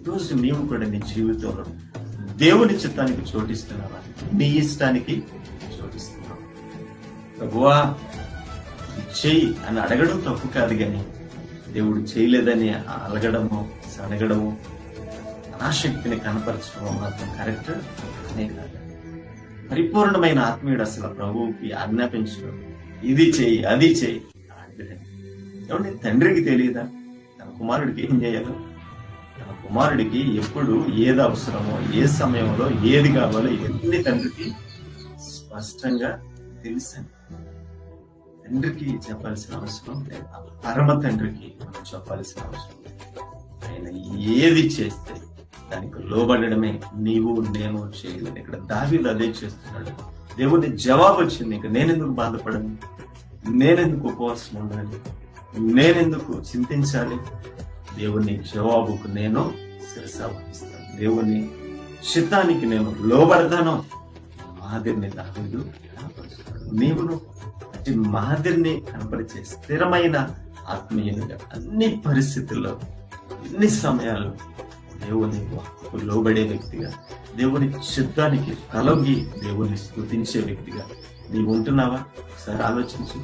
ఈరోజు నీవు కూడా నీ జీవితంలో దేవుని చిత్తానికి చోటిస్తున్నావా? నీ ఇష్టానికి చోటిస్తున్నావా? ప్రభువా చెయ్యి అని అడగడం తప్పు కాదు, కానీ దేవుడు చేయలేదని అలగడము, సనగడము, అనాశక్తిని కనపరచడము మాత్రం కరెక్ట్ అనే కాదు. పరిపూర్ణమైన ఆత్మీయుడు అసలు ప్రభువుకి ఆజ్ఞాపించడం, ఇది చెయ్యి అది చెయ్యి ఏమంటే తండ్రికి తెలియదా తన కుమారుడికి ఏం చేయాలో? తన కుమారుడికి ఎప్పుడు ఏది అవసరమో, ఏ సమయంలో ఏది కావాలో ఎన్ని తండ్రికి స్పష్టంగా తెలుసని తండ్రికి చెప్పాల్సిన అవసరం లేదు. పరమ తండ్రికి మనం చెప్పాల్సిన అవసరం లేదు. ఆయన ఏది చేస్తే దానికి లోబడమే నీవు నేను చేయలేదు. ఇక్కడ దావీదు అదే చేస్తున్నాడు. దేవుని జవాబు వచ్చింది. ఇక నేనెందుకు బాధపడను, నేనెందుకు ఉపవాసం ఉండాలి, నేనెందుకు చింతించాలి? దేవుని జవాబుకు నేను శిరస వహిస్తాను, దేవుని చిత్తానికి నేను లోబడతాను. మాదిరిని దావీదు కనపరుస్తున్నాడు. నీవును అతి మాదిరిని కనపరిచే స్థిరమైన ఆత్మీయునిగా అన్ని పరిస్థితుల్లో, ఎన్ని సమయాలు దేవుని వాక్కుకు లోబడే వ్యక్తిగా, దేవుని చిత్తానికి తలొగ్గి దేవుని స్తుతించే వ్యక్తిగా నీవు ఉంటున్నావా? ఒకసారి ఆలోచించు.